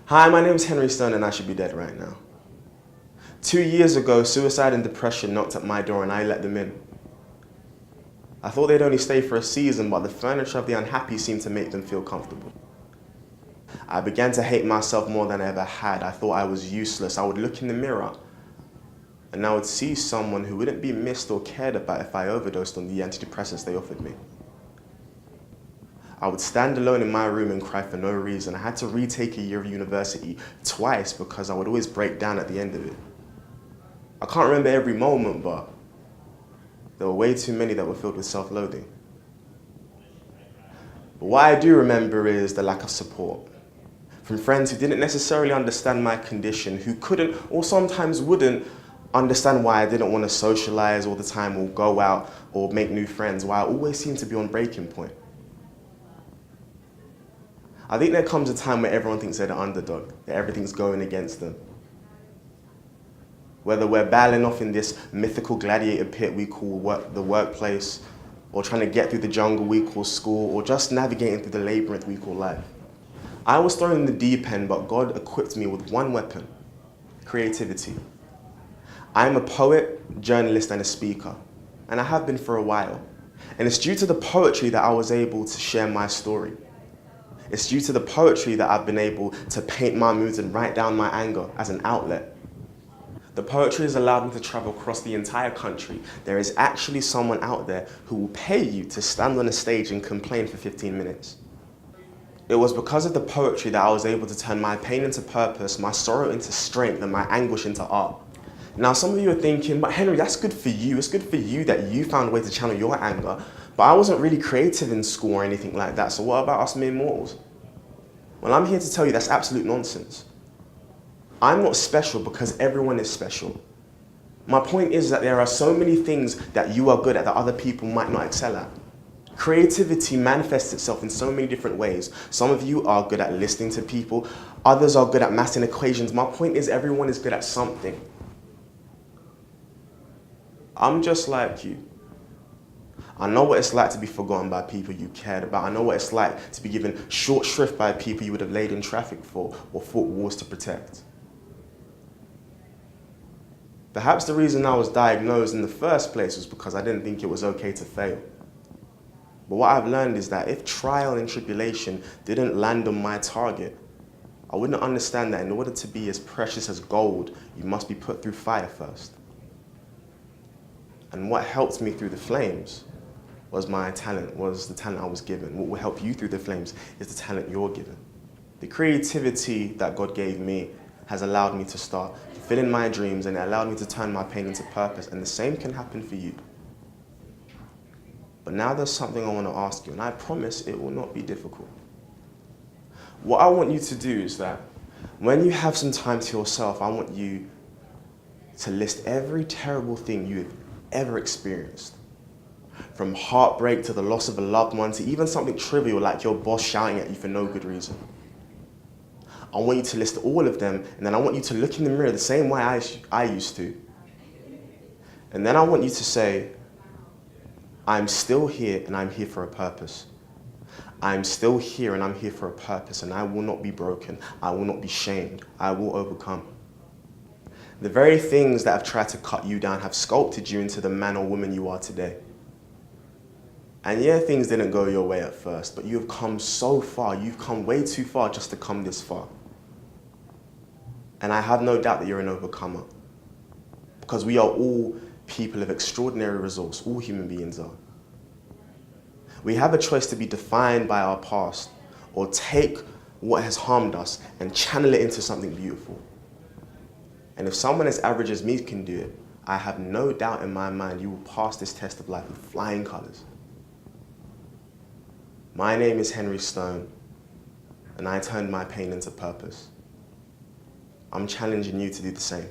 Hi, my name is Henry Stone and I should be dead right now. 2 years ago, suicide and depression knocked at my door and I let them in. I thought they'd only stay for a season, but the furniture of the unhappy seemed to make them feel comfortable. I began to hate myself more than I ever had. I thought I was useless. I would look in the mirror and I would see someone who wouldn't be missed or cared about if I overdosed on the antidepressants they offered me. I would stand alone in my room and cry for no reason. I had to retake a year of university twice because I would always break down at the end of it. I can't remember every moment, but there were way too many that were filled with self-loathing. But what I do remember is the lack of support. From friends who didn't necessarily understand my condition, who couldn't or sometimes wouldn't understand why I didn't want to socialize all the time or go out or make new friends, why I always seemed to be on breaking point. I think there comes a time where everyone thinks they're the underdog, that everything's going against them. Whether we're battling off in this mythical gladiator pit we call the workplace, or trying to get through the jungle we call school, or just navigating through the labyrinth we call life. I was thrown in the deep end, but God equipped me with one weapon: creativity. I'm a poet, journalist, and a speaker, and I have been for a while. And it's due to the poetry that I was able to share my story. It's due to the poetry that I've been able to paint my moods and write down my anger as an outlet. The poetry has allowed me to travel across the entire country. There is actually someone out there who will pay you to stand on a stage and complain for 15 minutes. It was because of the poetry that I was able to turn my pain into purpose, my sorrow into strength, and my anguish into art. Now, some of you are thinking, but Henry, that's good for you. It's good for you that you found a way to channel your anger. But I wasn't really creative in school or anything like that, so what about us mere mortals? Well, I'm here to tell you that's absolute nonsense. I'm not special because everyone is special. My point is that there are so many things that you are good at that other people might not excel at. Creativity manifests itself in so many different ways. Some of you are good at listening to people, others are good at maths and equations. My point is everyone is good at something. I'm just like you. I know what it's like to be forgotten by people you cared about. I know what it's like to be given short shrift by people you would have laid in traffic for or fought wars to protect. Perhaps the reason I was diagnosed in the first place was because I didn't think it was okay to fail. But what I've learned is that if trial and tribulation didn't land on my target, I wouldn't understand that in order to be as precious as gold, you must be put through fire first. And what helped me through the flames was my talent, was the talent I was given. What will help you through the flames is the talent you're given. The creativity that God gave me has allowed me to start fulfilling my dreams, and it allowed me to turn my pain into purpose, and the same can happen for you. But now there's something I want to ask you, and I promise it will not be difficult. What I want you to do is that when you have some time to yourself, I want you to list every terrible thing you've ever experienced. From heartbreak to the loss of a loved one to even something trivial like your boss shouting at you for no good reason. I want you to list all of them, and then I want you to look in the mirror the same way I used to. And then I want you to say, I'm still here and I'm here for a purpose. I'm still here and I'm here for a purpose, and I will not be broken. I will not be shamed. I will overcome. The very things that have tried to cut you down have sculpted you into the man or woman you are today. And yeah, things didn't go your way at first, but you have come so far. You've come way too far just to come this far. And I have no doubt that you're an overcomer, because we are all people of extraordinary resource. All human beings are. We have a choice to be defined by our past or take what has harmed us and channel it into something beautiful. And if someone as average as me can do it, I have no doubt in my mind you will pass this test of life with flying colors. My name is Henry Stone, and I turned my pain into purpose. I'm challenging you to do the same.